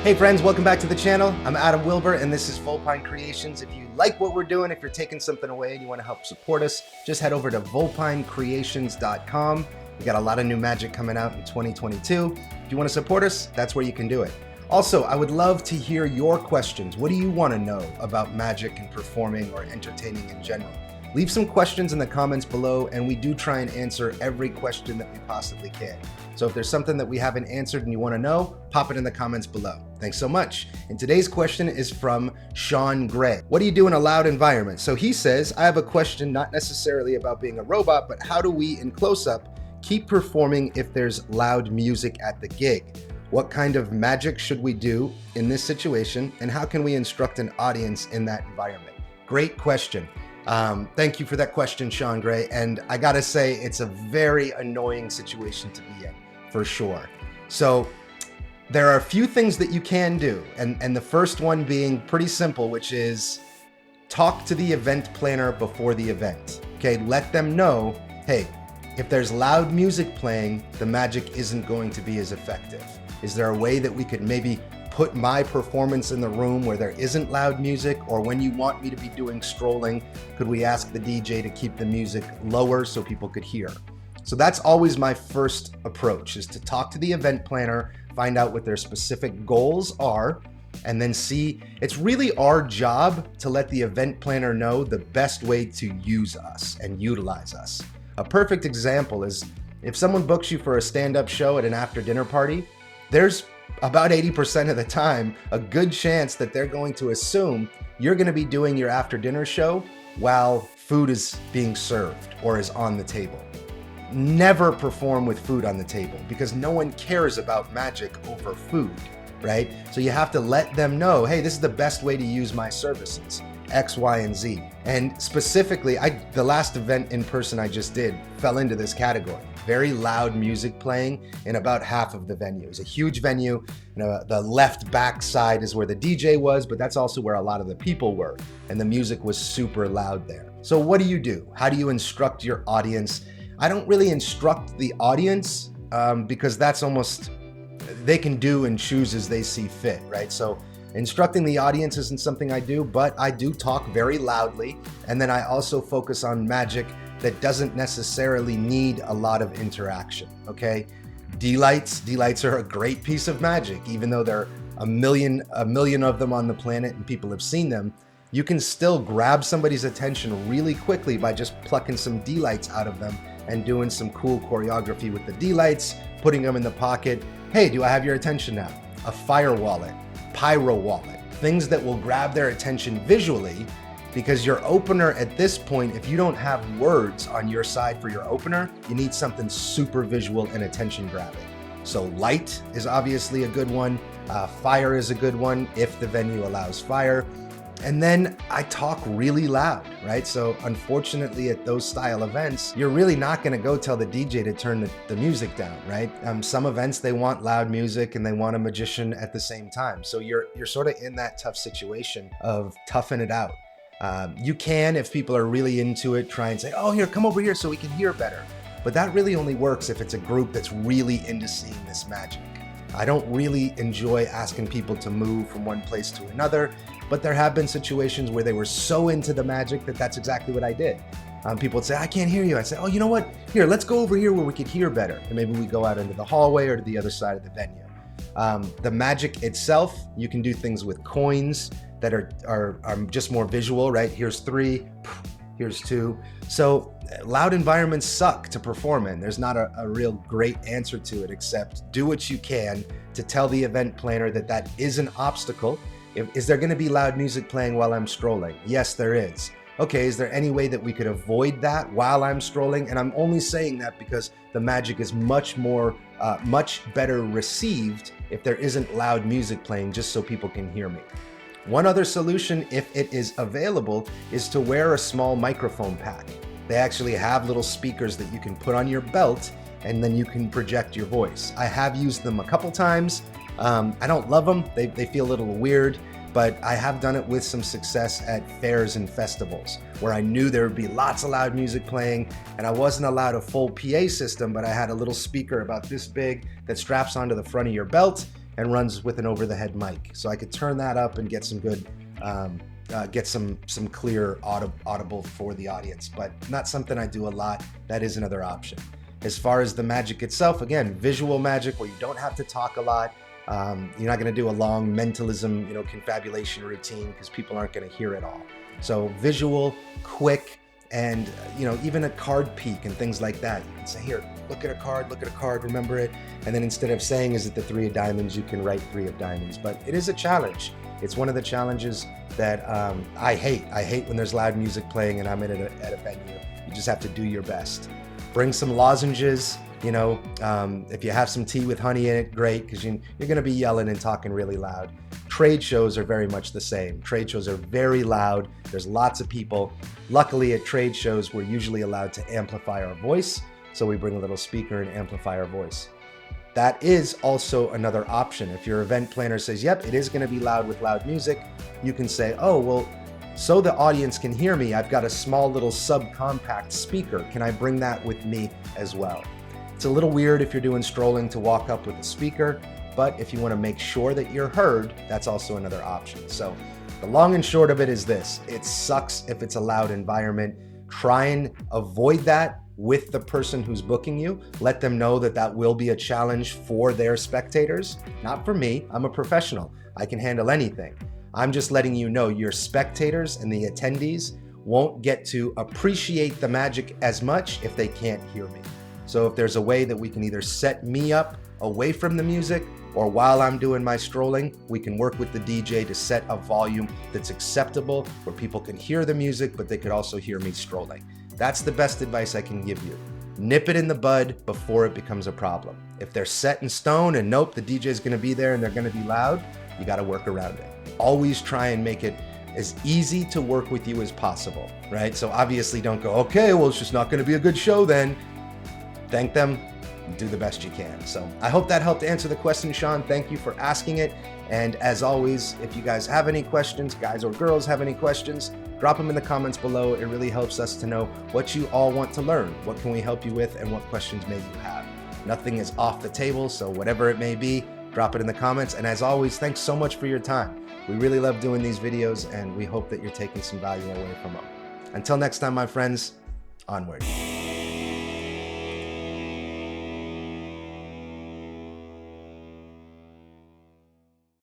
Hey friends, welcome back to the channel. I'm Adam-Wilber and this is Volpine Creations. If you like what we're doing, if you're taking something away and you want to help support us, just head over to volpinecreations.com. We got a lot of new magic coming out in 2022. If you want to support us, that's where you can do it. Also, I would love to hear your questions. What do you want to know about magic and performing or entertaining in general? Leave some questions in the comments below, and we do try and answer every question that we possibly can. So if there's something that we haven't answered and you want to know, pop it in the comments below. Thanks so much. And today's question is from Sean Gray. What do you do in a loud environment? So he says, I have a question not necessarily about being a robot, but how do we, in close-up, keep performing if there's loud music at the gig? What kind of magic should we do in this situation? And how can we instruct an audience in that environment? Great question. Thank you for that question, Sean Gray. And I gotta say, it's a very annoying situation to be in, for sure. So there are a few things that you can do. And the first one being pretty simple, which is talk to the event planner before the event. Okay, let them know, hey, if there's loud music playing, the magic isn't going to be as effective. Is there a way that we could maybe put my performance in the room where there isn't loud music? Or when you want me to be doing strolling, could we ask the DJ to keep the music lower so people could hear? So that's always my first approach, is to talk to the event planner, find out what their specific goals are, and then see, it's really our job to let the event planner know the best way to use us and utilize us. A perfect example is if someone books you for a stand-up show at an after-dinner party, there's about 80% of the time a good chance that they're going to assume you're going to be doing your after-dinner show while food is being served or is on the table. Never perform with food on the table because no one cares about magic over food, right? So you have to let them know, hey, this is the best way to use my services, X, Y, and Z. And specifically, the last event in person I just did fell into this category. Very loud music playing in about half of the venue. It's a huge venue. The left back side is where the DJ was, but that's also where a lot of the people were. And the music was super loud there. So what do? How do you instruct your audience? I don't really instruct the audience because that's almost, they can do and choose as they see fit, right? So instructing the audience isn't something I do, but I do talk very loudly. And then I also focus on magic that doesn't necessarily need a lot of interaction, okay? Dlights are a great piece of magic. Even though there are a million of them on the planet and people have seen them, you can still grab somebody's attention really quickly by just plucking some Dlights out of them and doing some cool choreography with the Dlights, putting them in the pocket. Hey, do I have your attention now? A fire wallet, pyro wallet, things that will grab their attention visually, because your opener at this point, if you don't have words on your side for your opener, you need something super visual and attention grabbing. So light is obviously a good one. Fire is a good one if the venue allows fire. And then I talk really loud, right? So unfortunately at those style events, you're really not gonna go tell the DJ to turn the music down, right? Some events, they want loud music and they want a magician at the same time. So you're sort of in that tough situation of toughing it out. You can, if people are really into it, try and say, oh, here, come over here so we can hear better. But that really only works if it's a group that's really into seeing this magic. I don't really enjoy asking people to move from one place to another, but there have been situations where they were so into the magic that that's exactly what I did. People would say, I can't hear you. I'd say, oh, you know what? Here, let's go over here where we could hear better. And maybe we go out into the hallway or to the other side of the venue. The magic itself, you can do things with coins that are just more visual, right? Here's 3, here's 2. So loud environments suck to perform in. There's not a real great answer to it, except do what you can to tell the event planner that that is an obstacle. Is there gonna be loud music playing while I'm strolling? Yes, there is. Okay, is there any way that we could avoid that while I'm strolling? And I'm only saying that because the magic is much better received if there isn't loud music playing, just so people can hear me. One other solution, if it is available, is to wear a small microphone pack. They actually have little speakers that you can put on your belt and then you can project your voice. I have used them a couple times. I don't love them. They feel a little weird, but I have done it with some success at fairs and festivals where I knew there would be lots of loud music playing and I wasn't allowed a full PA system, but I had a little speaker about this big that straps onto the front of your belt. and runs with an over-the-head mic. So I could turn that up and get some good, get some clear audible for the audience, but not something I do a lot. That is another option. As far as the magic itself, again, visual magic where you don't have to talk a lot. You're not going to do a long mentalism, confabulation routine because people aren't going to hear it all. So visual, quick, and even a card peek and things like that. You can say, here, look at a card, remember it. And then instead of saying, is it the 3 of diamonds, you can write 3 of diamonds. But it is a challenge. It's one of the challenges that I hate. I hate when there's loud music playing and I'm at a venue. You just have to do your best. Bring some lozenges. If you have some tea with honey in it, great, because you're going to be yelling and talking really loud. Trade shows are very much the same. Trade shows are very loud. There's lots of people. Luckily, at trade shows, we're usually allowed to amplify our voice. So we bring a little speaker and amplify our voice. That is also another option. If your event planner says, yep, it is going to be loud with loud music, you can say, oh, well, so the audience can hear me, I've got a small little subcompact speaker. Can I bring that with me as well? It's a little weird if you're doing strolling to walk up with a speaker, but if you want to make sure that you're heard, that's also another option. So the long and short of it is this: it sucks if it's a loud environment. Try and avoid that with the person who's booking you. Let them know that that will be a challenge for their spectators, not for me. I'm a professional. I can handle anything. I'm just letting you know your spectators and the attendees won't get to appreciate the magic as much if they can't hear me. So if there's a way that we can either set me up away from the music, or while I'm doing my strolling, we can work with the DJ to set a volume that's acceptable where people can hear the music, but they could also hear me strolling. That's the best advice I can give you. Nip it in the bud before it becomes a problem. If they're set in stone and nope, the DJ is going to be there and they're going to be loud, you got to work around it. Always try and make it as easy to work with you as possible, right? So obviously don't go, okay, well, it's just not going to be a good show then. Thank them, do the best you can. So I hope that helped answer the question, Sean. Thank you for asking it. And as always, if you guys have any questions, guys or girls have any questions, drop them in the comments below. It really helps us to know what you all want to learn. What can we help you with, and what questions may you have? Nothing is off the table, so whatever it may be, drop it in the comments. And as always, thanks so much for your time. We really love doing these videos, and we hope that you're taking some value away from them. Until next time, my friends, onward.